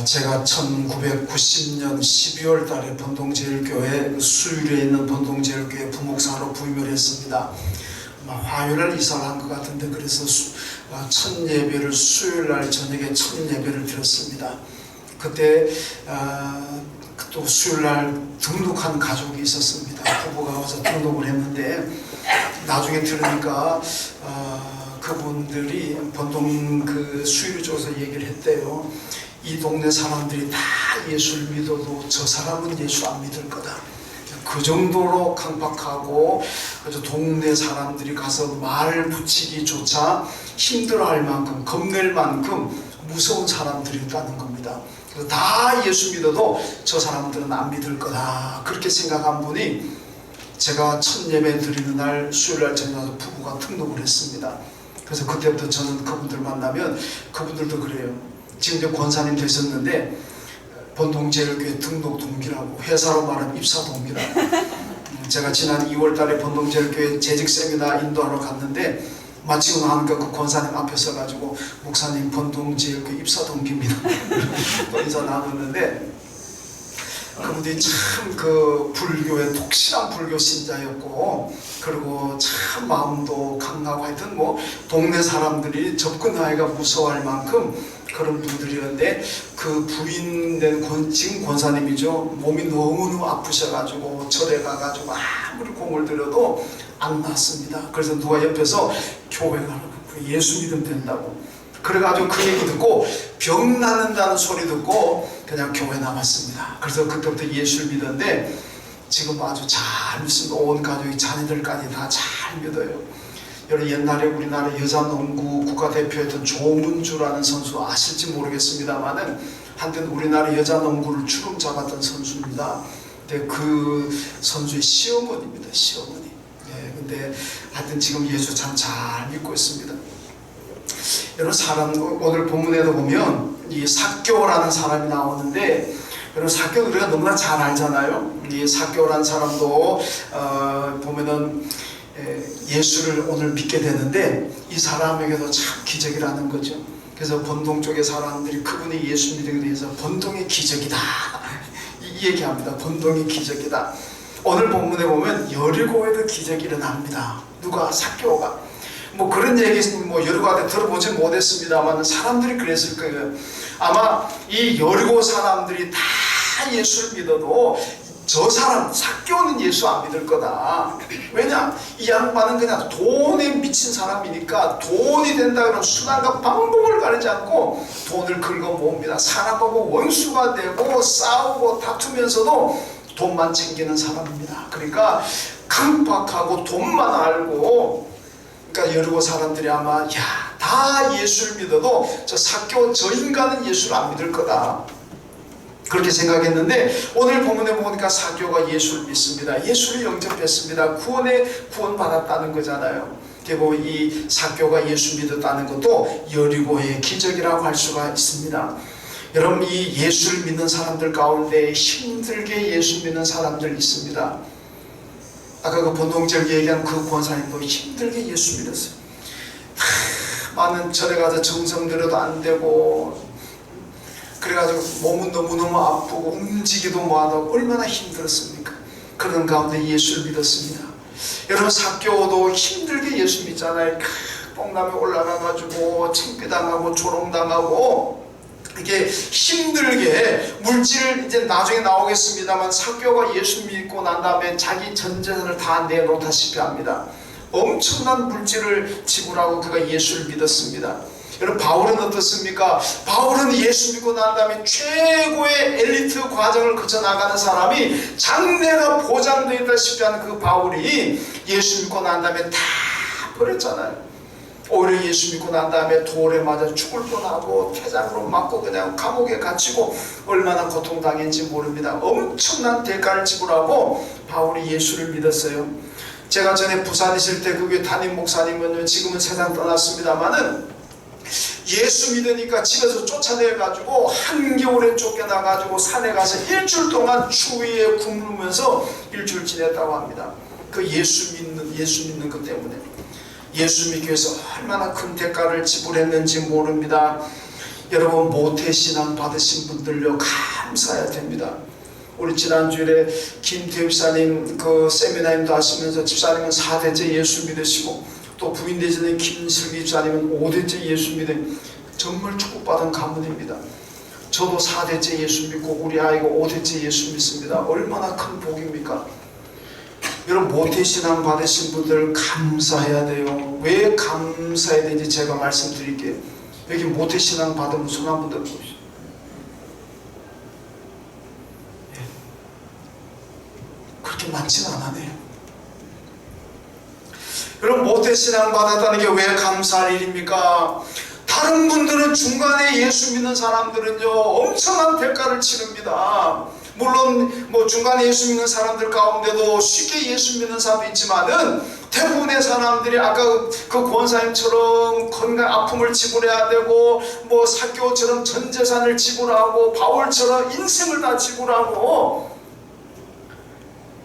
제가 1990년 12월 달에 번동제일교회 수유리에 있는 번동제일교회 부목사로 부임을 했습니다. 화요일날 이사를 한 것 같은데, 그래서 첫 예배를 수요일날 저녁에 첫 예배를 드렸습니다. 그때 또 수요일날 등록한 가족이 있었습니다. 부부가 와서 등록을 했는데, 나중에 들으니까 그분들이 번동 수유리 쪽에서 얘기를 했대요. 이 동네 사람들이 다 예수를 믿어도 저 사람은 예수 안 믿을 거다. 그 정도로 강박하고, 그래서 동네 사람들이 가서 말 붙이기조차 힘들어할 만큼, 겁낼 만큼 무서운 사람들이었다는 겁니다. 그래서 다 예수 믿어도 저 사람들은 안 믿을 거다, 그렇게 생각한 분이 제가 첫 예배 드리는 날 수요일날 저녁에 부부가 등록을 했습니다. 그래서 그때부터 저는 그분들 만나면, 그분들도 그래요. 지금 이제 권사님 되셨는데 번동제일교회 등록 동기라고, 회사로 말하면 입사 동기라고. 제가 지난 2월 달에 번동제일교회 재직 세미나 인도하러 갔는데, 마치고 나니까 그 권사님 앞에 서가지고, 목사님 번동제일교회 입사 동기입니다. 또 인사 나눴는데, 그분들이 참 그 불교의 독실한 불교 신자였고, 그리고 참 마음도 강하고, 하여튼 동네 사람들이 접근하기가 무서워할 만큼 그런 분들이었는데, 그 부인된 지금 권사님이죠. 몸이 너무너무 아프셔가지고 절에 가가지고 아무리 공을 들여도 안 낫습니다. 그래서 누가 옆에서 교회 가라고, 예수 믿으면 된다고. 그래가지고 그 얘기 듣고 병 낫는다는 소리 듣고 그냥 교회 남았습니다. 그래서 그때부터 예수를 믿었는데 지금 아주 잘 믿습니다. 온 가족이, 자녀들까지 다 잘 믿어요. 여러분, 옛날에 우리나라 여자농구 국가대표였던 조문주라는 선수 아실지 모르겠습니다만은, 한때는 우리나라 여자농구를 주름 잡았던 선수입니다. 근데 그 선수의 시어머니입니다. 시어머니. 근데 하여튼 지금 예수 참 잘 믿고 있습니다. 여러분, 오늘 본문에도 보면 이 삭개오라는 사람이 나오는데, 여러분, 삭개오 우리가 너무나 잘 알잖아요. 이 삭개오라는 사람도 보면은 예수를 오늘 믿게 되는데, 이 사람에게도 참 기적이라는 거죠. 그래서 번동 쪽의 사람들이 그분이 예수 믿게 돼서 번동의 기적이다, 이 얘기합니다. 번동의 기적이다. 오늘 본문에 보면 여리고에도 기적이 일어납니다. 누가? 삭개오가. 그런 얘기 여리고한테 들어보지 못했습니다만 사람들이 그랬을 거예요. 아마 이 여리고 사람들이 다 예수를 믿어도 저 사람 삭개오는 예수 안 믿을 거다. 왜냐? 이 양반은 그냥 돈에 미친 사람이니까, 돈이 된다 그러면 수단과 방법을 가리지 않고 돈을 긁어 모읍니다. 사람하고 원수가 되고 싸우고 다투면서도 돈만 챙기는 사람입니다. 그러니까 강박하고 돈만 알고, 그러니까 여리고 사람들이 아마 다 예수를 믿어도 저 삭개오 저 인간은 예수를 안 믿을 거다, 그렇게 생각했는데, 오늘 본문에 보니까 삭개오가 예수를 믿습니다. 예수를 영접했습니다. 구원 받았다는 거잖아요. 그리고 이 삭개오가 예수 믿었다는 것도 여리고의 기적이라고 할 수가 있습니다. 여러분, 이 예수를 믿는 사람들 가운데 힘들게 예수 믿는 사람들 있습니다. 아까 그 번동절 얘기한 그 권사님도 힘들게 예수 믿었어요. 많은 절에 가서 정성 들여도 안 되고, 그래가지고 몸은 너무너무 아프고 움직이도 못하고 얼마나 힘들었습니까? 그런 가운데 예수를 믿었습니다. 여러분, 삭개오도 힘들게 예수 믿잖아요. 뽕남에 올라가가지고 창피당하고 조롱당하고, 이게 힘들게 물질을, 이제 나중에 나오겠습니다만, 삭개오가 예수 믿고 난 다음에 자기 전 재산을 다 내놓다시피 합니다. 엄청난 물질을 지불하고 그가 예수를 믿었습니다. 여러분, 바울은 어떻습니까? 바울은 예수 믿고 난 다음에 최고의 엘리트 과정을 거쳐 나가는 사람이, 장래가 보장되어 있다시피 하는 그 바울이 예수 믿고 난 다음에 다 버렸잖아요. 오히려 예수 믿고 난 다음에 돌에 맞아 죽을 뻔하고 태장으로 맞고 그냥 감옥에 갇히고 얼마나 고통당했는지 모릅니다. 엄청난 대가를 지불하고 바울이 예수를 믿었어요. 제가 전에 부산에 있을 때 그 교회 담임 목사님은 지금은 세상 떠났습니다만은, 예수 믿으니까 집에서 쫓아내가지고 한겨울에 쫓겨나가지고 산에 가서 일주일 동안 추위에 굶으면서 일주일 지냈다고 합니다. 그 예수 믿는 것 때문에. 예수 믿기 위해서 얼마나 큰 대가를 지불했는지 모릅니다. 여러분 모태신앙 받으신 분들요 감사해야 됩니다. 우리 지난주에 김태우 집사님 그 세미나님도 하시면서 집사님은 4대째 예수 믿으시고 또 부인 되시는 김슬기 집사님은 5대째 예수 믿은 정말 축복받은 가문입니다. 저도 4대째 예수 믿고 우리 아이가 5대째 예수 믿습니다. 얼마나 큰 복입니까? 여러분 모태신앙 받으신 분들 감사해야 돼요. 왜 감사해야 되는지 제가 말씀드릴게요. 여기 모태신앙 받은 손 한 분들 보시죠. 그렇게 많지는 않아요. 여러분 모태신앙 받았다는 게 왜 감사할 일입니까? 다른 분들은 중간에 예수 믿는 사람들은요 엄청난 대가를 치릅니다. 물론 뭐 중간에 예수 믿는 사람들 가운데도 쉽게 예수 믿는 사람도 있지만은 대부분의 사람들이 아까 그 권사님처럼 건강 아픔을 지불해야 되고 뭐 사교처럼 전 재산을 지불하고 바울처럼 인생을 다 지불하고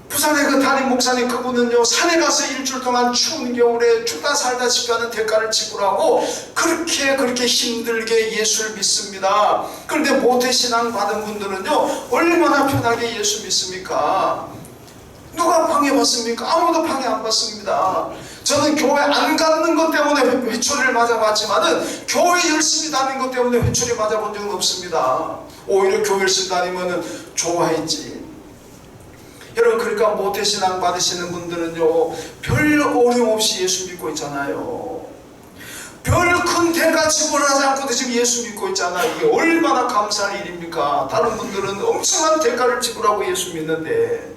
부산의 그 담임 목사님 그분은요 산에 가서 일주일 동안 추운 겨울에 죽다 살다시피 하는 대가를 지불하고 그렇게 힘들게 예수를 믿습니다. 그런데 모태신앙 받은 분들은요 얼마나 편하게 예수 믿습니까? 누가 방해받습니까? 아무도 방해 안 받습니다. 저는 교회 안 가는 것 때문에 회초리를 맞아봤지만은 교회 열심히 다니는 것 때문에 회초리 맞아본 적은 없습니다. 오히려 교회 열심히 다니면은 좋아했지. 여러분 그러니까 모태신앙 받으시는 분들은요 별 어려움 없이 예수 믿고 있잖아요. 별 큰 대가 지불하지 않고도 지금 예수 믿고 있잖아요. 이게 얼마나 감사할 일입니까? 다른 분들은 엄청난 대가를 지불하고 예수 믿는데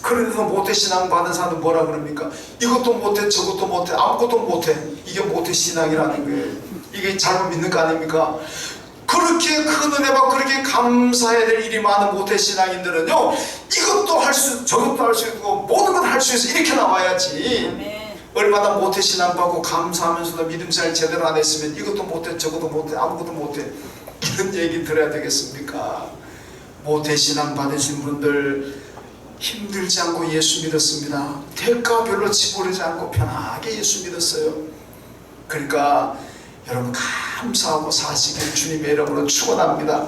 그런데도 모태신앙 받은 사람은 뭐라 그럽니까? 이것도 못해 저것도 못해 아무것도 못해. 이게 모태신앙이라는 거예요. 이게 잘못 믿는 거 아닙니까? 그렇게 큰 은혜 받고 그렇게 감사해야 될 일이 많은 모태신앙인들은요 이것도 할 수 저것도 할 수 있고 모든 걸 할 수 있어 이렇게 나와야지. 아멘. 얼마나 모태신앙 받고 감사하면서도 믿음생활 제대로 안 했으면 이것도 못해 저것도 못해 아무것도 못해 이런 얘기 들어야 되겠습니까? 모태신앙 받으신 분들 힘들지 않고 예수 믿었습니다. 대가 별로 지불하지 않고 편하게 예수 믿었어요. 그러니까 여러분 감사하고 사시길 주님의 이름으로 축원합니다.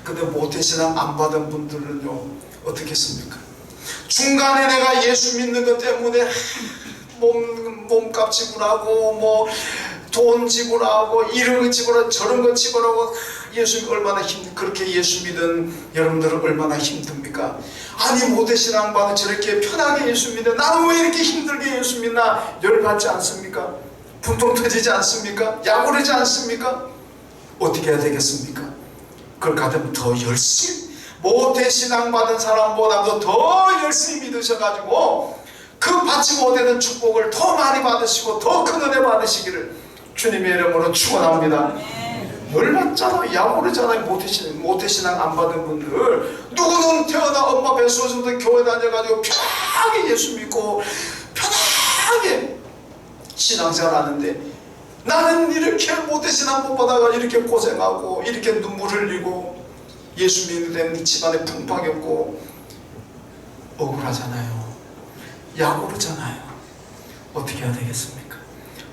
근데 모태신앙 안 받은 분들은요 어떻게 했습니까? 중간에 내가 예수 믿는 것 때문에 몸값 지불하고 뭐 돈 지불하고 이런 거 지불하고 저런 거 지불하고 예수 얼마나 그렇게 예수 믿은 여러분들은 얼마나 힘듭니까? 아니 모태신앙 받은 저렇게 편하게 예수 믿어 나는 왜 이렇게 힘들게 예수 믿나 열받지 않습니까? 분통 터지지 않습니까? 약오르지 않습니까? 어떻게 해야 되겠습니까? 그걸 가면 더 열심히 모태신앙 받은 사람보다도 더 열심히 믿으셔가지고 그 받지 못하는 축복을 더 많이 받으시고 더 큰 은혜 받으시기를 주님의 이름으로 축원합니다. 열받잖아 약오르잖아요. 모태신앙 안 받은 분들 누구는 태어나 엄마 뱃속에서부터 교회 다녀가지고 편하게 예수 믿고 편하게 신앙생활 하는데 나는 이렇게 모태신앙 못 받아가 이렇게 고생하고 이렇게 눈물 흘리고 예수 믿는 데는 집안에 풍파가 없고 억울하잖아요. 약오르잖아요. 어떻게 해야 되겠습니까?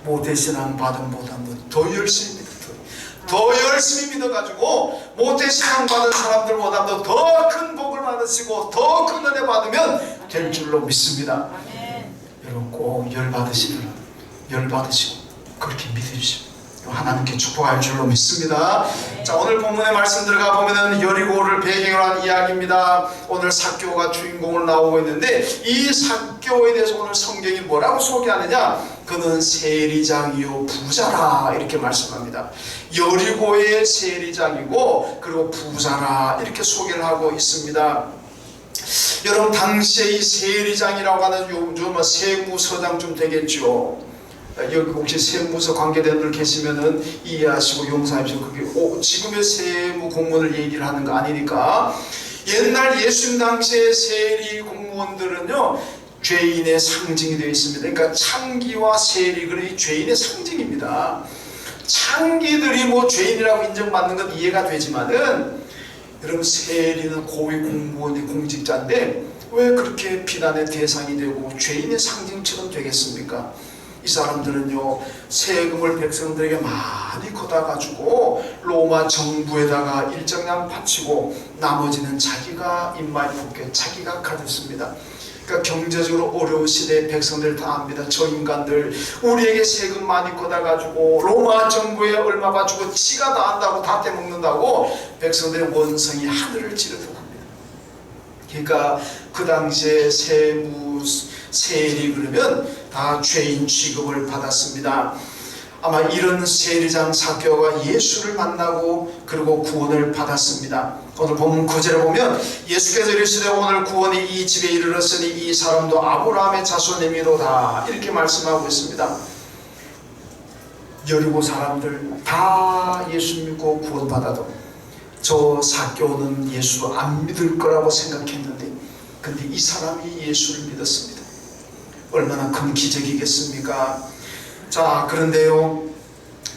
모태신앙 받은 보다는 더 열심히 더 열심히 믿어가지고 모태신앙 받은 사람들보다도 더 큰 복을 받으시고 더 큰 은혜 받으면 될 줄로 믿습니다. 여러분 꼭 열받으시고 그렇게 믿으시고 하나님께 축복할 줄로 믿습니다. 자 오늘 본문의 말씀 들어가 보면은 여리고를 배경으로 한 이야기입니다. 오늘 삭개오가 주인공으로 나오고 있는데 이 삭개오에 대해서 오늘 성경이 뭐라고 소개하느냐? 그는 세리장이요 부자라 이렇게 말씀합니다. 여리고의 세리장이고 그리고 부자라 이렇게 소개를 하고 있습니다. 여러분 당시에 이 세리장이라고 하는 요즘 세무서장 되겠죠. 여기 혹시 세무서 관계된 분 계시면은 이해하시고 용서하시고 그게 지금의 세무 공무원을 얘기를 하는 거 아니니까 옛날 예수님 당시의 세리 공무원들은요 죄인의 상징이 되어 있습니다. 그러니까 창기와 세리 그런 죄인의 상징입니다. 창기들이 뭐 죄인이라고 인정받는 건 이해가 되지만은 여러분 세리는 고위 공무원이 공직자인데 왜 그렇게 비난의 대상이 되고 죄인의 상징처럼 되겠습니까? 이 사람들은요, 세금을 백성들에게 많이 걷어가지고 로마 정부에다가 일정량 바치고 나머지는 자기가 입마에 품게 자기가 가졌습니다. 그러니까 경제적으로 어려운 시대에 백성들 다 압니다. 저 인간들 우리에게 세금 많이 걷어가지고 로마 정부에 얼마 바치고 지가 다 한다고 다 떼먹는다고 백성들의 원성이 하늘을 찌르더랍니다. 그러니까 그 당시에 세리 그러면 다 죄인 취급을 받았습니다. 아마 이런 세리장 삭개오가 예수를 만나고 그리고 구원을 받았습니다. 오늘 본문 9절에 보면 예수께서 이르시되 오늘 구원이 이 집에 이르렀으니 이 사람도 아브라함의 자손이미로다 이렇게 말씀하고 있습니다. 여리고 사람들 다 예수 믿고 구원받아도 저 삭개오는 예수 안 믿을 거라고 생각했는데 근데 이 사람이 예수를 믿었습니다. 얼마나 큰 기적이겠습니까? 자, 그런데요,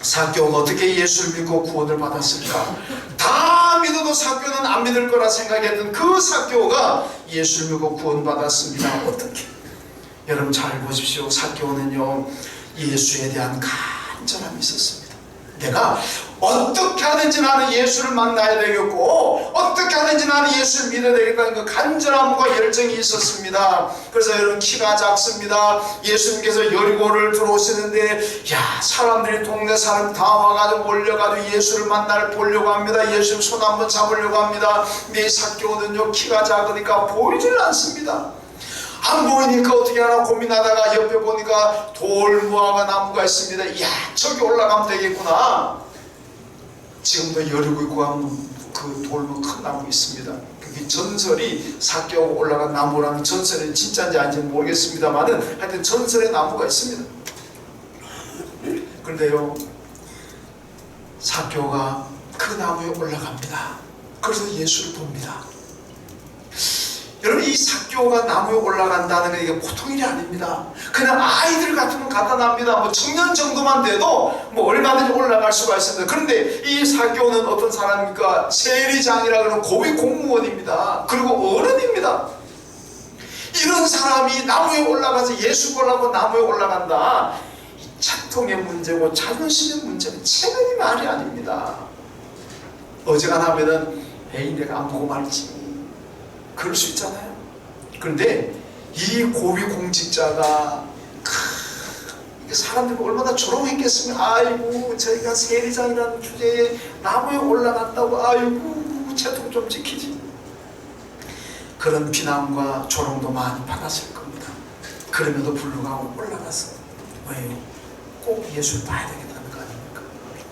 삭개오가 어떻게 예수를 믿고 구원을 받았을까? 다 믿어도 삭개오는 안 믿을 거라 생각했던 그 삭개오가 예수를 믿고 구원받았습니다. 어떻게? 여러분 잘 보십시오. 삭개오는요, 예수에 대한 간절함이 있었습니다. 내가 어떻게 하든지 나는 예수를 만나야 되겠고 어떻게 하든지 나는 예수를 믿어야 되겠다는 그 간절함과 열정이 있었습니다. 그래서 여러분 키가 작습니다. 예수님께서 여리고를 들어오시는데 야 사람들이 동네 사람 다 와가지고 몰려가지고 예수를 보려고 합니다. 예수 손 한번 잡으려고 합니다. 근데 삭개오는요 키가 작으니까 보이질 않습니다. 안 보이니까 어떻게 하나 고민하다가 옆에 보니까 돌무화과 나무가 있습니다. 이야 저기 올라가면 되겠구나. 지금도 여리고 있고 하면 그 돌무 큰 나무 있습니다. 그게 전설이 삭개오가 올라간 나무라는 전설은 진짜인지 아닌지 모르겠습니다만은 하여튼 전설의 나무가 있습니다. 그런데요 삭개오가 그 나무에 올라갑니다. 그래서 예수를 봅니다. 여러분 이 삭개오가 나무에 올라간다는 게 이게 보통 일이 아닙니다. 그냥 아이들 같으면 갖다 납니다. 뭐 청년 정도만 돼도 뭐 얼마든지 올라갈 수가 있습니다. 그런데 이 삭개오는 어떤 사람입니까? 세리장이라 그러는 고위 공무원입니다. 그리고 어른입니다. 이런 사람이 나무에 올라가서 예수 보려고 나무에 올라간다. 이 차통의 문제고 자존심의 문제는 체면이 말이 아닙니다. 어지간하면은 에이 내가 안 보고 말지 그럴 수 있잖아요. 그런데 이 고위 공직자가 사람들이 얼마나 조롱했겠으면 아이고 저희가 세리장이라는 주제에 나무에 올라갔다고 아이고 채통 좀 지키지 그런 비난과 조롱도 많이 받았을 겁니다. 그럼에도 불구하고 올라가서 왜요? 꼭 예수를 봐야 되겠다는 거 아닙니까?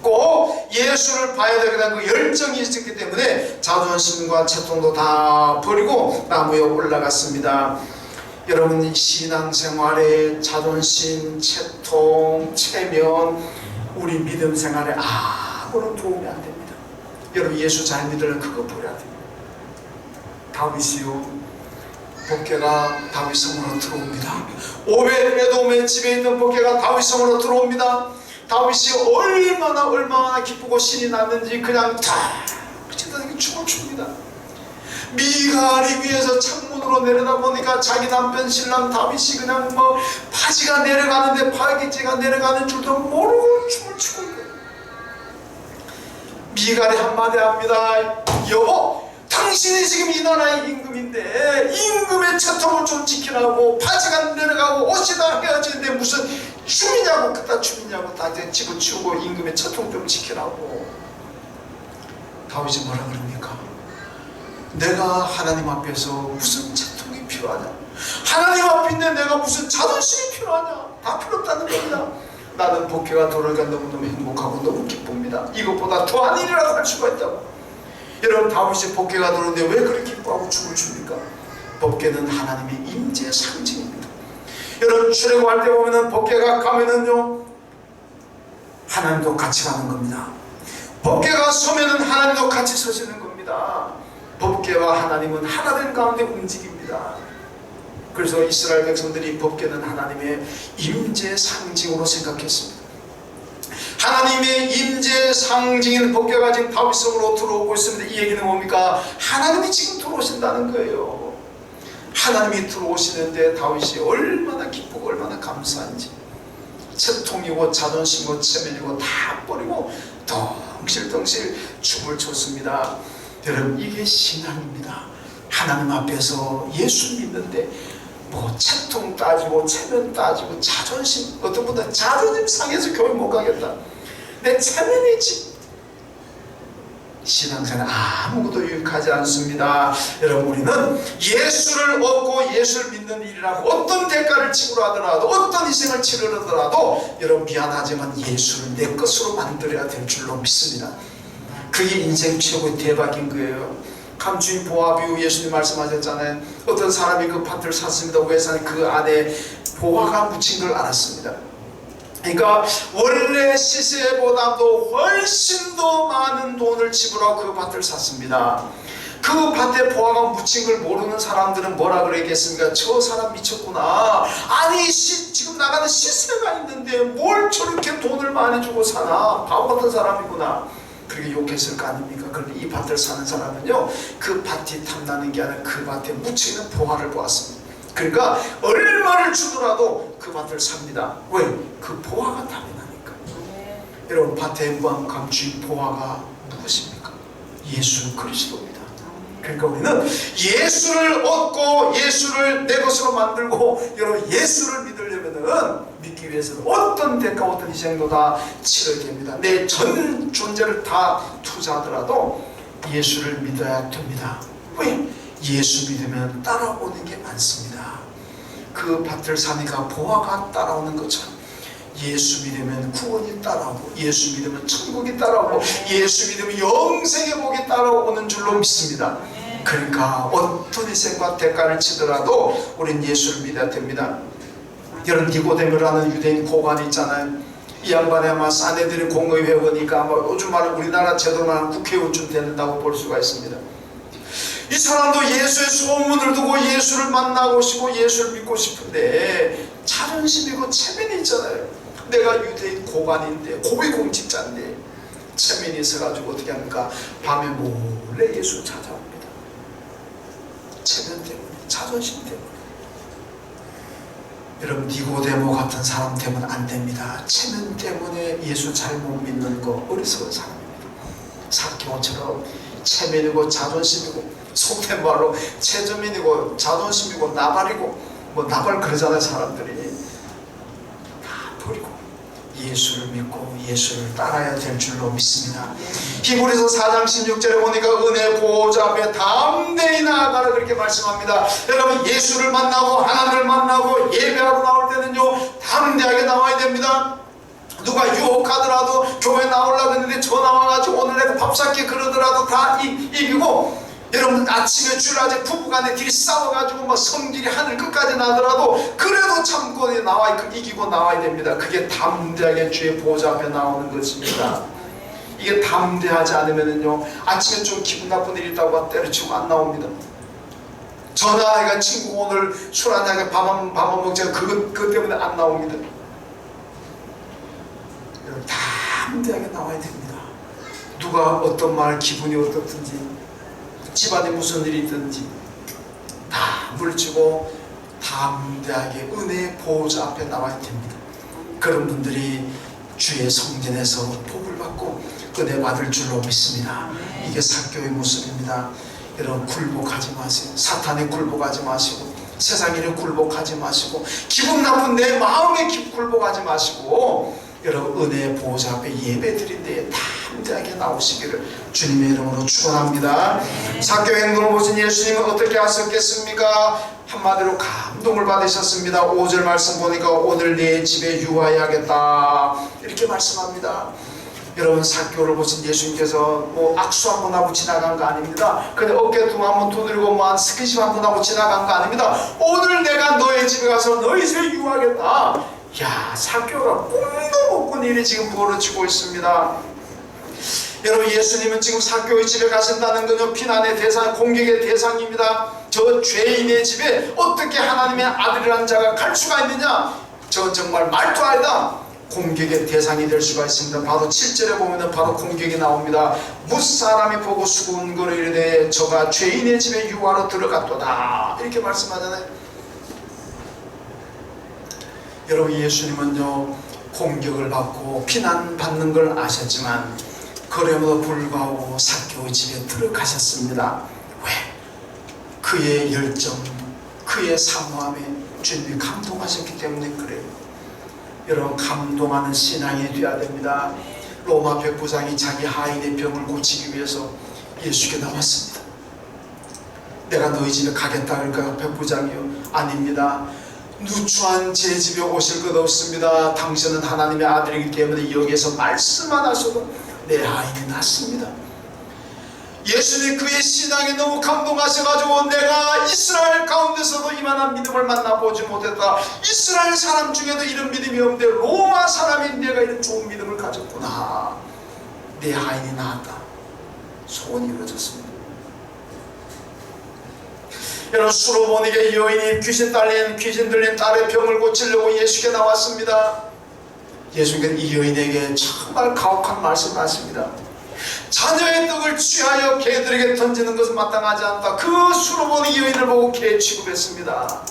꼭 예수를 봐야 되겠다는 그 열정이 있었기 때문에 자존심과 채통도 다 버리고 나무에 올라갔습니다. 여러분 신앙생활에 자존심, 채통, 체면 우리 믿음 생활에 아무런 도움이 안 됩니다. 여러분 예수 잘 믿으려면 그거 버려야 됩니다. 다윗이요 복개가 다윗 성으로 들어옵니다. 오벳에돔의 집에 있는 복개가 다윗 성으로 들어옵니다. 다윗이 얼마나 기쁘고 신이 났는지 그냥 다 그치다니 춤을 춥니다. 미갈이 위에서 창문으로 내려다보니까 자기 남편 신랑 다윗이 그냥 뭐 바지가 내려가는데 바지가 내려가는 줄도 모르고 춤을 추고 있어요. 미갈이 한마디 합니다. 여보 당신이 지금 이 나라의 임금인데 임금의 채통을 좀 지키라고 바지가 내려가고 옷이 다 헤어지는데 무슨 춤이냐고 그따 춤이냐고 다 이제 집어치우고 임금의 채통 좀 지키라고. 다윗이 뭐라 그럽니까? 내가 하나님 앞에서 무슨 채통이 필요하냐? 하나님 앞인데 내가 무슨 자존심이 필요하냐? 다 필요 없다는 겁니다. 나는 복회가 돌아가 너무너무 행복하고 너무 기쁩니다. 이것보다 더한 일이라도 할 수가 있다고. 여러분 다윗이 복회가 들어오는데 왜 그렇게 기뻐하고 춤을 춥니까? 복회는 하나님의 임재의 상징입니다. 여러분 출애굽할 때 보면은 복회가 가면은요 하나님도 같이 가는 겁니다. 복회가 서면은 하나님도 같이 서시는 겁니다. 법궤와 하나님은 하나된 가운데 움직입니다. 그래서 이스라엘 백성들이 법궤는 하나님의 임재 상징으로 생각했습니다. 하나님의 임재 상징인 법궤가 지금 다윗성으로 들어오고 있습니다. 이 얘기는 뭡니까? 하나님이 지금 들어오신다는 거예요. 하나님이 들어오시는데 다윗이 얼마나 기쁘고 얼마나 감사한지 채통이고 자존심이고 체면이고 다 버리고 덩실덩실 춤을 췄습니다. 여러분, 이게 신앙입니다. 하나님 앞에서 예수 믿는데 뭐 채통 따지고 체면 따지고 자존심, 어떤 분들은 자존심 상해서 교회 못 가겠다, 내 체면이지. 신앙생활 아무것도 유익하지 않습니다. 여러분, 우리는 예수를 얻고 예수를 믿는 일이라고 어떤 대가를 지불하더라도 어떤 희생을 치르더라도 여러분, 미안하지만 예수를 내 것으로 만들어야 될 줄로 믿습니다. 그게 인생 최고의 대박인 거예요. 감주인 보화비유, 예수님 말씀하셨잖아요. 어떤 사람이 그 밭을 샀습니다. 왜 샀는지 그 안에 보화가 묻힌 걸 알았습니다. 그러니까 원래 시세보다도 훨씬 더 많은 돈을 지불하고 그 밭을 샀습니다. 그 밭에 보화가 묻힌 걸 모르는 사람들은 뭐라 그러겠습니까? 저 사람 미쳤구나. 아니 지금 나가는 시세가 있는데 뭘 저렇게 돈을 많이 주고 사나, 바보 같은 사람이구나, 그렇게 욕했을 거 아닙니까? 그런데 이 밭을 사는 사람은요, 그 밭이 탐나는 게 아니라 그 밭에 묻혀있는 보화를 보았습니다. 그러니까 얼마를 주더라도 그 밭을 삽니다. 왜? 그 보화가 탐이 나니까. 여러분, 밭에 무한 감추인 보화가 무엇입니까? 예수 그리스도입니다. 그러니까 우리는 예수를 얻고 예수를 내 것으로 만들고, 여러분, 예수를 믿으려면은, 믿기 위해서는 어떤 대가 어떤 희생도 다 치러야 됩니다. 내 전 존재를 다 투자하더라도 예수를 믿어야 됩니다. 왜? 예수 믿으면 따라오는 게 많습니다. 그 밭을 사니까 보화가 따라오는 것처럼 예수 믿으면 구원이 따라오고, 예수 믿으면 천국이 따라오고, 예수 믿으면 영생의 복이 따라오는 줄로 믿습니다. 그러니까 어떤 희생과 대가를 치더라도 우린 예수를 믿어야 됩니다. 여러분, 니고데모라는 유대인 고관이 있잖아요. 이 양반이 아마 사내들이 공의 회원이니까 아마 요즘 말은 우리나라 제도로 말하면 국회의원쯤 되는다고 볼 수가 있습니다. 이 사람도 예수의 소문을 두고 예수를 만나고 싶고 예수를 믿고 싶은데 자존심이고 체면이 있잖아요. 내가 유대인 고관인데, 고위공직자인데 체면이 있어가지고 어떻게 합니까? 밤에 몰래 예수 찾아옵니다. 체면 때문에, 자존심 때문에. 여러분, 니고데모 같은 사람 때문에 안 됩니다. 체면 때문에 예수 잘 못 믿는 거 어리석은 사람입니다. 사케오처럼 체면이고 자존심이고, 속된 말로 체면이고 자존심이고 나발이고, 뭐 나발 그러잖아요. 사람들이 다 버리고 예수를 믿고 예수를 따라야 될 줄로 믿습니다. 히브리서 4장 16절에 보니까 은혜 보호자 앞에 담대히 나아가라, 그렇게 말씀합니다. 여러분, 예수를 만나고 하나님을 만나고 예배하러 나올 때는요, 담대하게 나와야 됩니다. 누가 유혹하더라도 교회 나오려고 했는데 저 나와가지고 오늘 내가 밥 살게 그러더라도 다 이기고, 여러분, 아침에 주일낮에 부부간에 둘이 싸워가지고 막 성질이 하늘 끝까지 나더라도 그래도 참고 나와 이기고 나와야 됩니다. 그게 담대하게 주의 보호자 앞에 나오는 것입니다. 이게 담대하지 않으면요, 아침에 좀 기분 나쁜 일이 있다고 때려치고 안 나옵니다. 전화해가 친구 오늘 술 한잔하게 밥 안 먹자, 그것 때문에 안 나옵니다. 여러분, 담대하게 나와야 됩니다. 누가 어떤 말, 기분이 어떻든지, 집안에 무슨 일이 있든지 다 물리치고 담대하게 은혜의 보호자 앞에 나와야 됩니다. 그런 분들이 주의 성전에서 복을 받고 은혜 받을 줄로 믿습니다. 이게 사교의 모습입니다. 여러분, 굴복하지 마세요. 사탄에 굴복하지 마시고, 세상 일에 굴복하지 마시고, 기분 나쁜 내 마음에 굴복하지 마시고, 여러분, 은혜의 보호자 앞에 예배드린 데에 담대하게 나오시기를 주님의 이름으로 축원합니다. 사교 행동을 보신 예수님은 어떻게 하셨겠습니까? 한마디로 감동을 받으셨습니다. 5절 말씀 보니까 오늘 내 집에 유하여야겠다, 이렇게 말씀합니다. 여러분, 사교를 보신 예수님께서 뭐 악수 한번 하고 지나간 거 아닙니다. 그냥 어깨 한번 두드리고 뭐 스킨십 한번 하고 지나간 거 아닙니다. 오늘 내가 너의 집에 가서 너희 집에 유하겠다. 야, 사교가 꿈도 못 꾼 일이 지금 벌어지고 있습니다. 여러분, 예수님은 지금 사교의 집에 가신다는 건요, 비난의 대상, 공격의 대상입니다. 저 죄인의 집에 어떻게 하나님의 아들이라는 자가 갈 수가 있느냐? 저 정말 말도 아니다. 공격의 대상이 될 수가 있습니다. 바로 7절에 보면은 바로 공격이 나옵니다. 무사람이 보고 수군거리되 저가 죄인의 집에 유하러 들어갔도다, 이렇게 말씀하잖아요. 여러분, 예수님은요, 공격을 받고 비난받는 걸 아셨지만 그럼에도 불구하고 삭개오 집에 들어가셨습니다. 왜? 그의 열정, 그의 사모함에 주님이 감동하셨기 때문에 그래요. 여러분, 감동하는 신앙이 되어야 됩니다. 로마 백부장이 자기 하인의 병을 고치기 위해서 예수께 나왔습니다. 내가 너희 집에 가겠다. 그러니까 백부장이요, 아닙니다. 누추한 제 집에 오실 것 없습니다. 당신은 하나님의 아들이기 때문에 여기에서 말씀만 하셔도 내 하인이 낫습니다. 예수님이 그의 신앙에 너무 감동하셔가지고 내가 이스라엘 가운데서도 이만한 믿음을 만나보지 못했다. 이스라엘 사람 중에도 이런 믿음이 없는데 로마 사람인 내가 이런 좋은 믿음을 가졌구나. 내 하인이 나았다. 소원이 이루어졌습니다. 여러분, 수로보니게 여인이 귀신 들린 딸의 병을 고치려고 예수께 나왔습니다. 예수께서 이 여인에게 정말 가혹한 말씀을 하십니다. 자녀의 떡을 취하여 개들에게 던지는 것은 마땅하지 않다. 그 수로보니 여인을 보고 개 취급했습니다.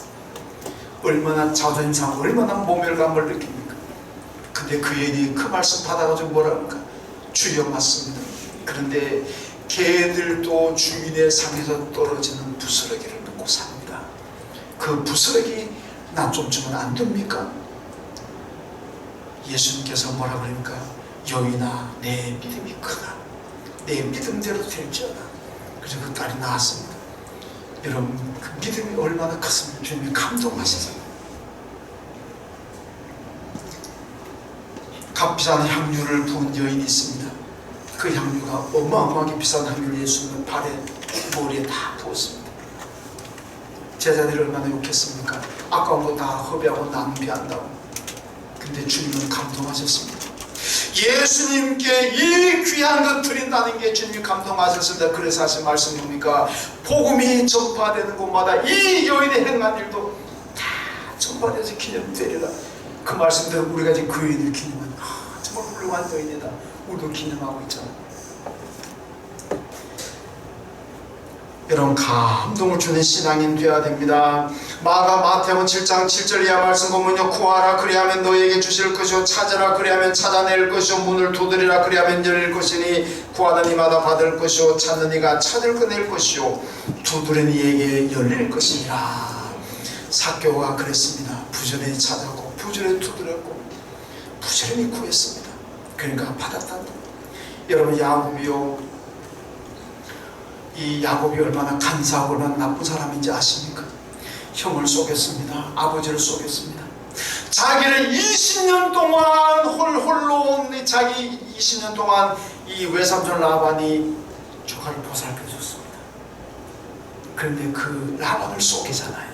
얼마나 자존심 상하고 얼마나 모멸감을 느낍니까? 근데 그 여인이 그 말씀 받아가지고 뭐라 합니까? 주여, 맞습니다. 그런데 개들도 주인의 상에서 떨어지는 부스러기를 먹고 삽니다. 그 부스러기 나 좀 주면 안 됩니까? 예수님께서 뭐라 그러니까 여인아, 내 믿음이 크다. 내 믿음대로 될지어다. 그래서 그 딸이 나왔습니다. 여러분, 그 믿음이 얼마나 컸으면 주님이 감동하시잖아요. 값비싼 향유를 부은 여인이 있습니다. 그 향유가 어마어마하게 비싼 향유를 예수님은 발에, 머리에 다 부었습니다. 제자들이 얼마나 욕했습니까? 아까운 거 다 허비하고 낭비한다고. 근데 주님은 감동하셨습니다. 예수님께 이 귀한 것 드린다는 게 주님이 감동하셨습니다. 그래서 하신 말씀이 뭡니까? 복음이 전파되는 곳마다 이 여인의 행한 일도 다 전파돼서 기념되리라. 그 말씀대로 우리가 지금 그 여인을 기념하는, 정말 훌륭한 여인이다. 우리도 기념하고 있잖아요. 여러분, 감동을 주는 신앙인 되어야 됩니다. 마태복음 7장 7절 이하 말씀 보면요, 구하라 그리하면 너에게 주실 것이요, 찾으라 그리하면 찾아낼 것이요, 문을 두드리라 그리하면 열릴 것이니 구하는 이마다 받을 것이요, 찾는 이가 찾을 꺼낼 것이요, 두드리는 이에게 열릴 것이니라. 삭개오가 그랬습니다. 부지런히 찾았고 부지런히 두드렸고 부지런히 구했습니다. 그러니까 받았다는 거예요. 여러분, 야곱이요, 이 야곱이 얼마나 간사하고 얼마나 나쁜 사람인지 아십니까? 형을 속였습니다. 아버지를 속였습니다. 자기를 20년 동안 홀로 온 자기 20년 동안 이 외삼촌 라반이 조카를 보살펴줬습니다. 그런데 그 라반을 속이잖아요.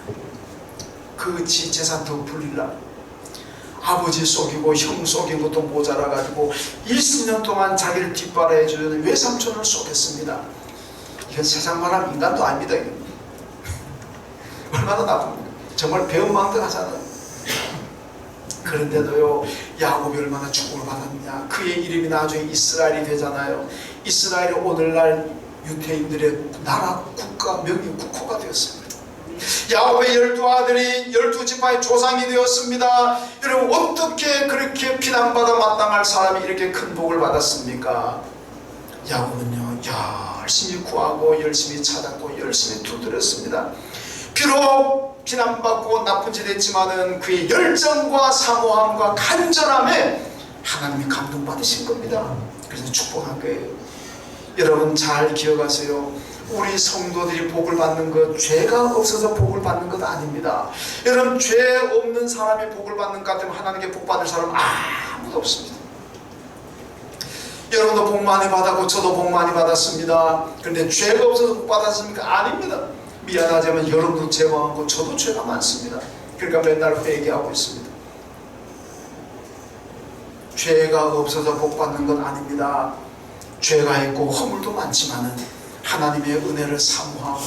그 지 재산 더 불리려고 아버지 속이고 형 속인 것도 모자라가지고 20년 동안 자기를 뒷바라해주는 외삼촌을 속였습니다. 이건 세상 말하면 인간도 아닙니다. 얼마나 나쁩니까? 정말 배은망덕하잖아요. 그런데도요, 야곱이 얼마나 축복을 받았느냐. 그의 이름이 나중에 이스라엘이 되잖아요. 이스라엘이 오늘날 유태인들의 나라, 국가, 명예, 국호가 되었습니다. 야곱의 12아들이 12지파의 조상이 되었습니다. 여러분, 어떻게 그렇게 비난받아 마땅할 사람이 이렇게 큰 복을 받았습니까? 야곱은요, 열심히 구하고 열심히 찾았고 열심히 두드렸습니다. 비록 비난받고 나쁜 짓 했지만은 그의 열정과 사모함과 간절함에 하나님이 감동받으신 겁니다. 그래서 축복한 거예요. 여러분, 잘 기억하세요. 우리 성도들이 복을 받는 것, 죄가 없어서 복을 받는 것 아닙니다. 여러분, 죄 없는 사람이 복을 받는 것 같으면 하나님께 복 받을 사람 아무도 없습니다. 여러분도 복 많이 받았고 저도 복 많이 받았습니다. 그런데 죄가 없어서 복 받았습니까? 아닙니다. 미안하지만 여러분도 죄가 많고 저도 죄가 많습니다. 그러니까 맨날 회개하고 있습니다. 죄가 없어서 복 받는 건 아닙니다. 죄가 있고 허물도 많지만은 하나님의 은혜를 사모하고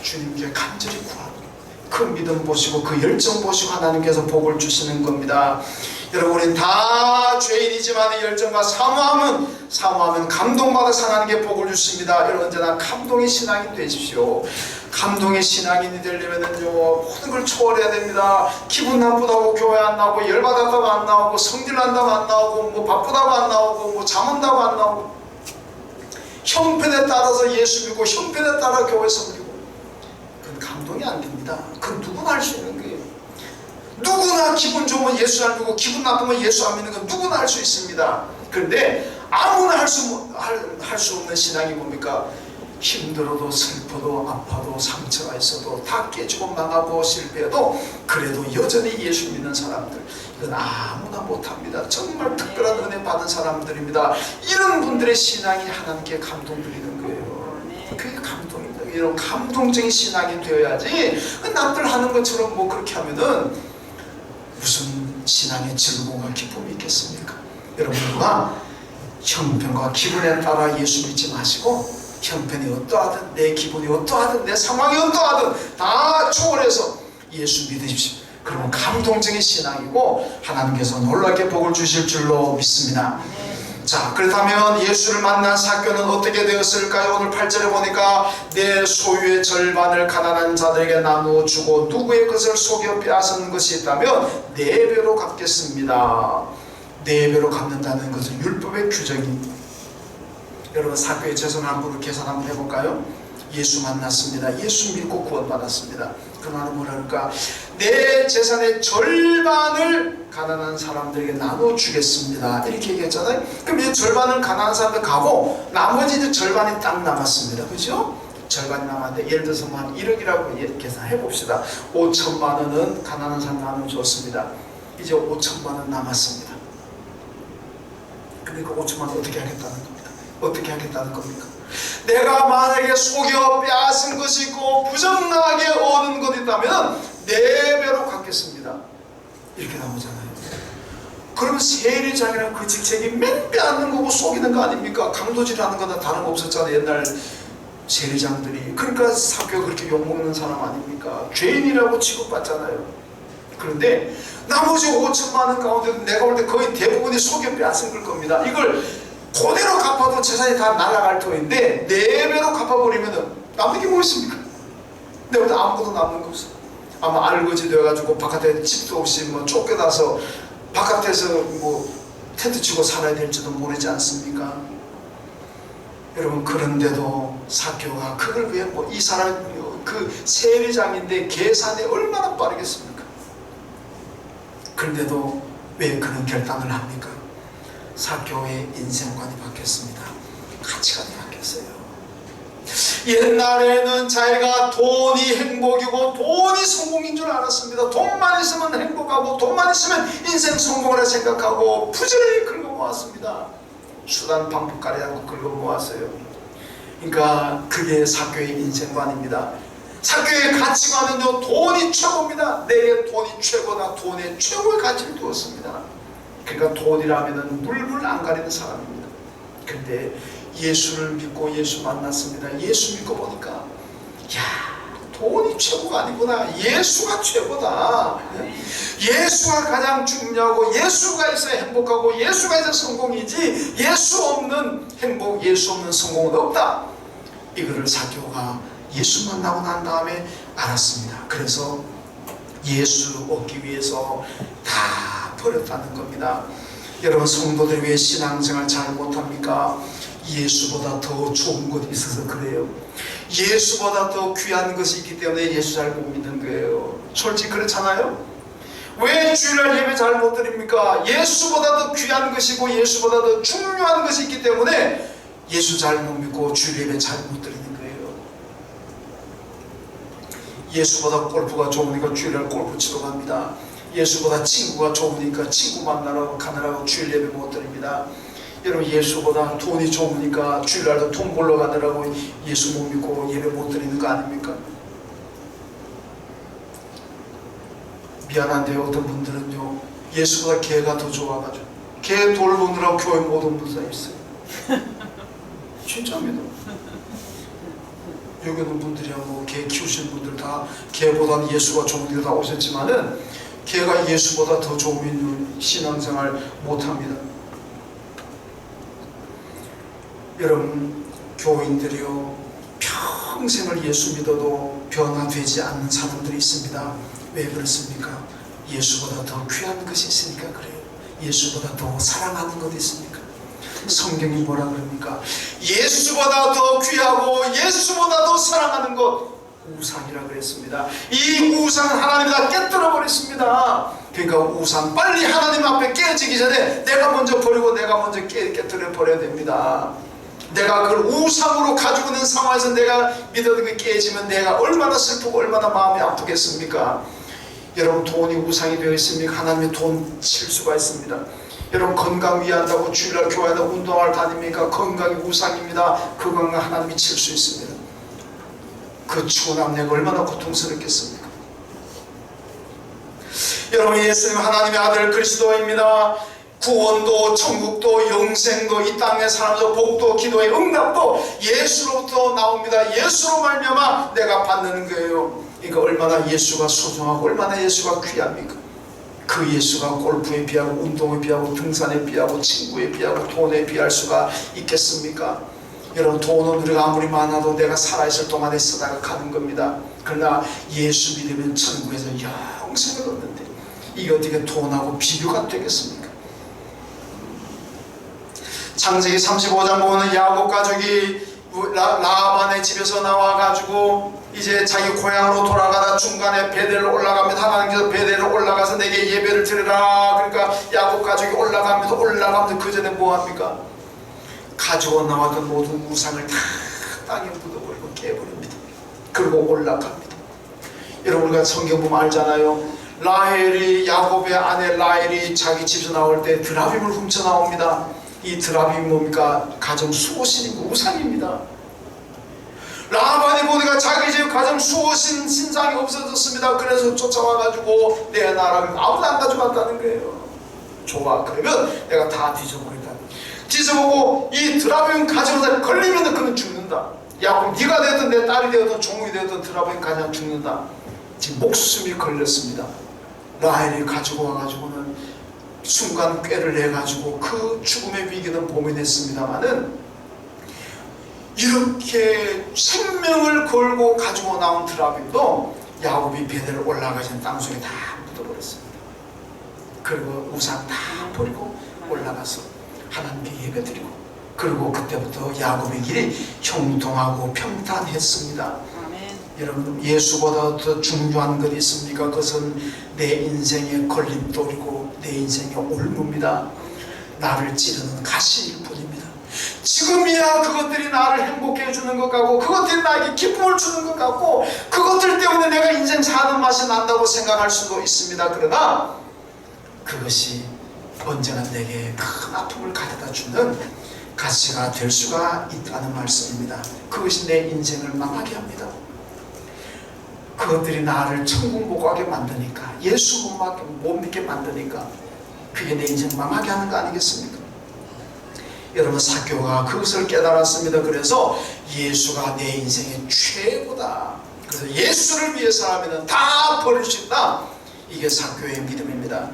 주님께 간절히 구하고 그 믿음 보시고 그 열정 보시고 하나님께서 복을 주시는 겁니다. 여러분, 우리는 다 죄인이지만 열정과 사모하면 감동받아서 하나님께 복을 주십니다. 여러분, 언제나 감동의 신앙이 되십시오. 감동의 신앙인이 되려면은요, 모든 걸 초월해야 됩니다. 기분 나쁘다고 교회 안 나오고, 열받았다고 안 나오고, 성질 난다고 안 나오고, 뭐 바쁘다고 안 나오고, 뭐 잠 온다고 안 나오고, 형편에 따라서 예수 믿고 형편에 따라 교회 섬기고, 그건 감동이 안 됩니다. 그건 누구나 할 수 있는 거예요. 누구나 기분 좋으면 예수 안 믿고 기분 나쁘면 예수 안 믿는 건 누구나 할 수 있습니다. 그런데 아무나 할 수 없는 신앙이 뭡니까? 힘들어도 슬퍼도 아파도 상처가 있어도 다 깨지고 망하고 실패해도 그래도 여전히 예수 믿는 사람들, 이건 아무나 못합니다. 정말 특별한 은혜 받은 사람들입니다. 이런 분들의 신앙이 하나님께 감동 드리는 거예요. 그게 감동입니다. 이런 감동적인 신앙이 되어야지, 남들 하는 것처럼 뭐 그렇게 하면은 무슨 신앙의 즐거움과 기쁨이 있겠습니까? 여러분과 형편과 기분에 따라 예수 믿지 마시고, 형편이 어떠하든 내 기분이 어떠하든 내 상황이 어떠하든 다 초월해서 예수 믿으십시오. 그러면 감동적인 신앙이고 하나님께서 놀랍게 복을 주실 줄로 믿습니다. 자, 그렇다면 예수를 만난 삭개오는 어떻게 되었을까요? 오늘 8절에 보니까 내 소유의 절반을 가난한 자들에게 나누어 주고 누구의 것을 속여 빼앗은 것이 있다면 4배로 갚겠습니다. 4배로 갚는다는 것은 율법의 규정입니다. 여러분, 삭개오의 재산 한부를 계산 한번 해볼까요? 예수 만났습니다. 예수 믿고 구원받았습니다. 그러면 뭐라 그럴까? 내 재산의 절반을 가난한 사람들에게 나눠주겠습니다. 이렇게 얘기했잖아요. 그럼 이제 절반은 가난한 사람들 가고 나머지 이제 절반이 딱 남았습니다. 그죠? 절반이 남았는데, 예를 들어서 뭐 한 1억이라고 계산해 봅시다. 5천만 원은 가난한 사람 나눠줬습니다. 이제 5천만 원 남았습니다. 그러니까 5천만 원 어떻게 하겠다는 겁니다. 어떻게 하겠다는 겁니까? 내가 만약에 속여 빼앗은 것이 있고 부정나게 얻은 것 있다면 4배로 갚겠습니다. 이렇게 나오잖아요. 그러면 세리장이라는 그 직책이 맨 빼앗는 거고 속이는 거 아닙니까? 강도질하는 거나 다른 거 없었잖아요. 옛날 세리장들이. 그러니까 삭개오 그렇게 욕먹는 사람 아닙니까? 죄인이라고 취급받잖아요. 그런데 나머지 5천만 원 가운데 내가 볼 때 거의 대부분이 속여 빼앗은 걸 겁니다. 이걸 그대로 갚아도 재산이 다 날아갈 터인데 4배로 갚아버리면 남는 게 뭐 있습니까? 내가 아무것도 남는 거 없어. 아마 알거지 되어가지고 바깥에 집도 없이 뭐 쫓겨나서 바깥에서 뭐 텐트 치고 살아야 될지도 모르지 않습니까? 여러분, 그런데도 삭개오가 그걸 위해 뭐 이 사람 그 세리장인데 계산이 얼마나 빠르겠습니까? 그런데도 왜 그런 결단을 합니까? 삭개오의 인생관이 바뀌었습니다. 가치관이 바뀌었어요. 옛날에는 자기가 돈이 행복이고 돈이 성공인 줄 알았습니다. 돈만 있으면 행복하고 돈만 있으면 인생 성공을 생각하고 부지런히 긁어 모았습니다. 수단 방법 가리지 않고 긁어 모았어요. 그러니까 그게 삭개오의 인생관입니다. 삭개오의 가치관은요, 돈이 최고입니다. 내게 돈이 최고다. 돈에 최고의 가치를 두었습니다. 그러니까 돈이라면은 물불 안 가리는 사람입니다. 근데 예수를 믿고 예수 만났습니다. 예수 믿고 보니까, 야, 돈이 최고가 아니구나. 예수가 최고다. 예수가 가장 중요하고 예수가 있어야 행복하고 예수가 있어야 성공이지 예수 없는 행복, 예수 없는 성공은 없다. 이거를 삭개오가 예수 만나고 난 다음에 알았습니다. 그래서 예수 얻기 위해서 다 버렸다는 겁니다. 여러분, 성도들이 왜 신앙생활 잘 못합니까? 예수보다 더 좋은 것이 있어서 그래요. 예수보다 더 귀한 것이 있기 때문에 예수 잘 못 믿는 거예요. 솔직히 그렇잖아요? 왜 주일날 예배 잘 못 드립니까? 예수보다 더 귀한 것이고 예수보다 더 중요한 것이 있기 때문에 예수 잘 못 믿고 주일 예배 잘 못 드리는 거예요. 예수보다 골프가 좋으니까 주일날 골프 치러 갑니다. 예수보다 친구가 좋으니까 친구 만나러 가느라고 주일 예배 못 드립니다. 여러분, 예수보다 돈이 좋으니까 주일날도 돈 벌러 가느라고 예수 못 믿고 예배 못 드리는 거 아닙니까? 미안한데요, 어떤 분들은요, 예수보다 개가 더 좋아가지고 개 돌보느라고 교회 못 온 분도 있어요. 진짜입니다. 여기 있는 분들이야 뭐 개 키우시는 분들 다 개보다는 예수가 좋으니까 다 오셨지만은 걔가 예수보다 더 좋으면 신앙생활 못합니다. 여러분, 교인들이요, 평생을 예수 믿어도 변화되지 않는 사람들이 있습니다. 왜 그렇습니까? 예수보다 더 귀한 것이 있으니까 그래요. 예수보다 더 사랑하는 것이 있으니까. 성경이 뭐라 그럽니까? 예수보다 더 귀하고 예수보다 더 사랑하는 것, 우상이라 그랬습니다. 이 우상은 하나님이 다 깨뜨려 버렸습니다. 그러니까 우상, 빨리 하나님 앞에 깨지기 전에 내가 먼저 버리고 내가 먼저 깨뜨려 버려야 됩니다. 내가 그걸 우상으로 가지고 있는 상황에서 내가 믿었던 게 깨지면 내가 얼마나 슬프고 얼마나 마음이 아프겠습니까? 여러분, 돈이 우상이 되어 있습니까? 하나님의 돈 칠 수가 있습니다. 여러분, 건강 위한다고 주일날 교회에다 운동을 다닙니까? 건강이 우상입니다. 그 건강 하나님이 칠 수 있습니다. 그 추원함 내가 얼마나 고통스럽겠습니까? 여러분, 예수님 하나님의 아들 그리스도입니다. 구원도 천국도 영생도 이 땅에 살면서 복도 기도의 응답도 예수로부터 나옵니다. 예수로 말미암아 내가 받는 거예요. 그러니까 얼마나 예수가 소중하고 얼마나 예수가 귀합니까? 그 예수가 골프에 비하고 운동에 비하고 등산에 비하고 친구에 비하고 돈에 비할 수가 있겠습니까? 여러분, 돈은 우리가 아무리 많아도 내가 살아있을 동안에 쓰다가 가는 겁니다. 그러나 예수 믿으면 천국에서 영생을 얻는데 이게 어떻게 돈하고 비교가 되겠습니까? 창세기 35장 보면 야곱 가족이 라반의 집에서 나와가지고 이제 자기 고향으로 돌아가다 중간에 베델로 올라갑니다. 하나님께서 베델로 올라가서 내게 예배를 드리라. 그러니까 야곱 가족이 올라가면서 그 전에 뭐합니까? 가지고 나왔던 모든 우상을 다 땅에 묻어버리고 깨버립니다. 그리고 올라갑니다. 여러분, 우리가 성경 보면 알잖아요. 라헬이, 야곱의 아내 라헬이 자기 집에서 나올 때 드라빔을 훔쳐 나옵니다. 이 드라빔이 뭡니까? 가정 수호신이고 우상입니다. 라반이 보니까 자기 집 가정 수호신 신상이 없어졌습니다. 그래서 쫓아와가지고 내 나라를 아무도 안 가져갔다는 거예요. 좋아, 그러면 내가 다 뒤져버린다. 뒤져보고 이 드라빔 가정에 걸리면 그는 죽는다. 야곱, 네가 되었든 내 딸이 되었든 종이 되었든 드라빔 가정 죽는다. 지금 목숨이 걸렸습니다. 라헬이 가지고 와가지고는 순간 꾀를 내가지고 그 죽음의 위기는 보면했습니다마는 이렇게 생명을 걸고 가지고 나온 드라빔도 야곱이 베델 올라가신 땅속에 다 묻어버렸습니다. 그리고 우상 다 버리고 올라가서 하나님께 예배드리고, 그리고 그때부터 야곱의 길이 형통하고 평탄했습니다. 여러분, 예수보다 더 중요한 것이 있습니까? 그것은 내 인생의 걸림돌이고 내 인생의 올무입니다. 나를 찌르는 가시일 뿐입니다. 지금이야 그것들이 나를 행복해 해주는 것 같고 그것들이 나에게 기쁨을 주는 것 같고 그것들 때문에 내가 인생 사는 맛이 난다고 생각할 수도 있습니다. 그러나 그것이 언제나 내게 큰 아픔을 가져다 주는 가치가 될 수가 있다는 말씀입니다. 그것이 내 인생을 망하게 합니다. 그것들이 나를 천국 못 가게 만드니까, 예수 못 믿게 만드니까 그게 내 인생 망하게 하는 거 아니겠습니까? 여러분, 삭개오가 그것을 깨달았습니다. 그래서 예수가 내 인생의 최고다. 그래서 예수를 위해서라면 다 버릴 수 있다. 이게 삭개오의 믿음입니다.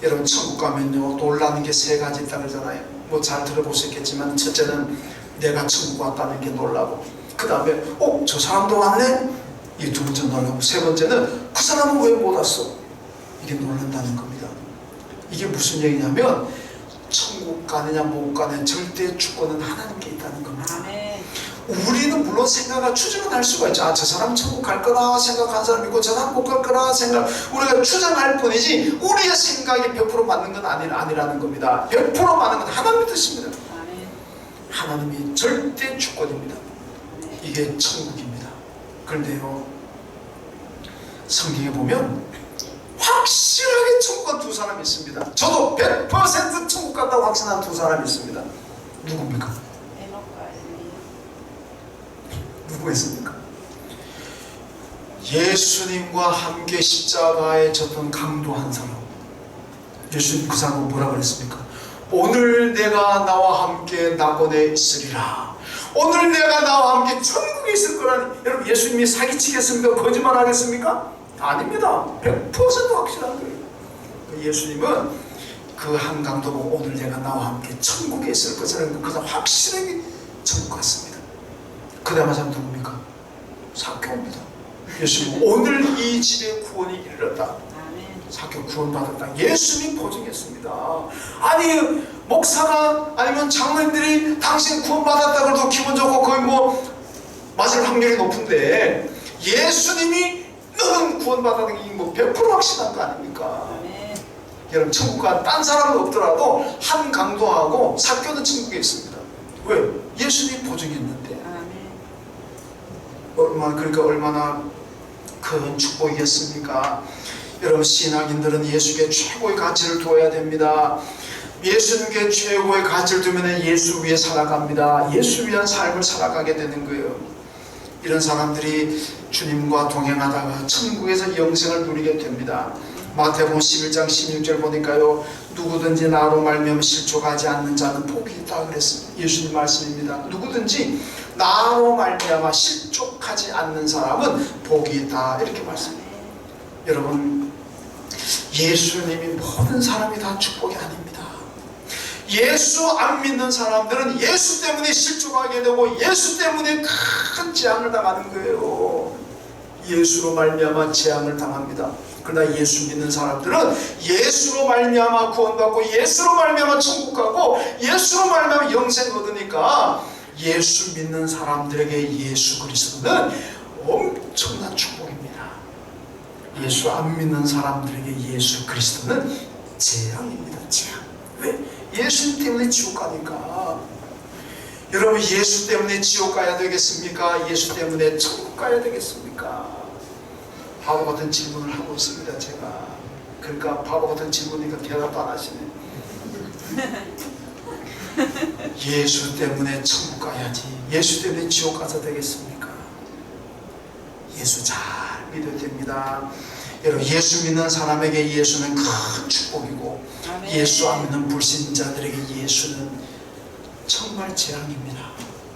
여러분, 천국 가면요 놀라는 게 세 가지 있다 그러잖아요. 뭐 잘 들어보셨겠지만 첫째는 내가 천국 왔다는 게 놀라고, 그 다음에 저 사람도 왔네? 이 두 번째 놀라고, 세 번째는 그 사람은 왜 못 왔어? 이게 놀란다는 겁니다. 이게 무슨 얘기냐면 천국 가느냐 못 가느냐 절대 주권은 하나님께 있다는 겁니다. 우리는 물론 생각을 추정은 할 수가 있죠. 저 사람 천국 갈 거라 생각하는 사람 있고 저 사람 못 갈 거라 생각, 우리가 추정할 뿐이지 우리의 생각이 100% 맞는 건 아니라는 겁니다. 100% 맞는 건 하나님의 뜻입니다. 하나님이 절대 주권입니다. 이게 천국입니다. 그런데요, 성경에 보면 확실하게 천국 간 두 사람이 있습니다. 저도 100% 천국 갔다고 확신한 두 사람이 있습니다. 누굽니까? 누구였습니까? 예수님과 함께 십자가에 졌던 강도한 사람. 예수님 그 사람은 뭐라 그랬습니까? 오늘 내가 나와 함께 낙원에 있으리라. 오늘 내가 나와 함께 천국에 있을 거라니. 여러분, 예수님이 사기치겠습니까? 거짓말 하겠습니까? 아닙니다. 100% 확실한 거예요. 예수님은 그 한강도 보고 오늘 내가 나와 함께 천국에 있을 것이라는 그저 확실하게 천국 갔습니다. 그다음에 누굽니까? 삭개오입니다. 예수님 오늘 이 집에 구원이 이르렀다. 삭개오 구원받았다. 예수님이 보증했습니다. 아니 목사가 아니면 장로님들이 당신 구원받았다 그래도 기분 좋고 거의 뭐 맞을 확률이 높은데 예수님이 너는 구원받았는 게 뭐 100% 확신한 거 아닙니까? 여러분 천국가 딴 사람은 없더라도 한 강도하고 삭개오는 천국에 있습니다. 왜? 예수님이 보증했는데. 얼마나 큰 축복이겠습니까? 여러분 신앙인들은 예수께 최고의 가치를 두어야 됩니다. 예수님께 최고의 가치를 두면 예수 위에 살아갑니다. 예수 위한 삶을 살아가게 되는 거예요. 이런 사람들이 주님과 동행하다가 천국에서 영생을 누리게 됩니다. 마태복음 11장 16절 보니까요, 누구든지 나로 말미암아 실족하지 않는 자는 복이 있다 그랬습니다. 예수님 말씀입니다. 누구든지 나로 말미암아 실족하지 않는 사람은 복이 있다 이렇게 말씀합니다. 여러분 예수님이 모든 사람이 다 축복이 아닙니다. 예수 안 믿는 사람들은 예수 때문에 실족하게 되고 예수 때문에 큰 재앙을 당하는 거예요. 예수로 말미암아 재앙을 당합니다. 그러나 예수 믿는 사람들은 예수로 말미암아 구원받고 예수로 말미암아 천국 가고 예수로 말미암아 영생 얻으니까 예수 믿는 사람들에게 예수 그리스도는 엄청난 축복입니다. 예수 안 믿는 사람들에게 예수 그리스도는 재앙입니다. 재앙. 왜? 예수 때문에 지옥 가니까. 여러분 예수 때문에 지옥 가야 되겠습니까? 예수 때문에 천국 가야 되겠습니까? 바보 같은 질문을 하고 있습니다. 제가. 그러니까 바보 같은 질문이니까 대답도 안 하시네. 예수 때문에 천국 가야지 예수 때문에 지옥 가서 되겠습니까? 예수 잘 믿어야 됩니다. 여러분 예수 믿는 사람에게 예수는 큰 축복이고 예수 안 믿는 불신자들에게 예수는 정말 재앙입니다.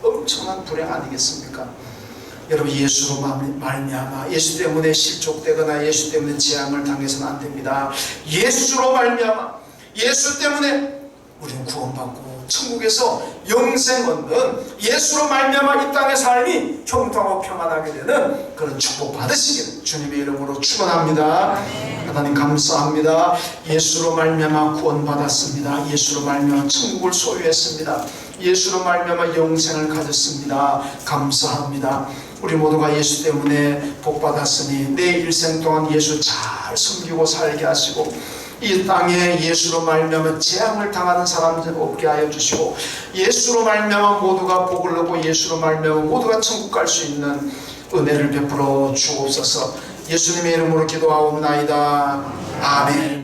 엄청난 불행 아니겠습니까? 여러분 예수로 말미암아 예수 때문에 실족되거나 예수 때문에 재앙을 당해서는 안 됩니다. 예수로 말미암아 예수 때문에 우리는 구원받고 천국에서 영생 얻는 예수로 말미암아 이 땅의 삶이 형통하고 평안하게 되는 그런 축복 받으시기를 주님의 이름으로 축원합니다. 하나님 감사합니다. 예수로 말미암아 구원받았습니다. 예수로 말미암아 천국을 소유했습니다. 예수로 말미암아 영생을 가졌습니다. 감사합니다. 우리 모두가 예수 때문에 복 받았으니 내 일생 동안 예수 잘 섬기고 살게 하시고 이 땅에 예수로 말미암아 재앙을 당하는 사람들 없게 하여 주시고 예수로 말미암아 모두가 복을 얻고 예수로 말미암아 모두가 천국 갈 수 있는 은혜를 베풀어 주옵소서. 예수님의 이름으로 기도하옵나이다. 아멘.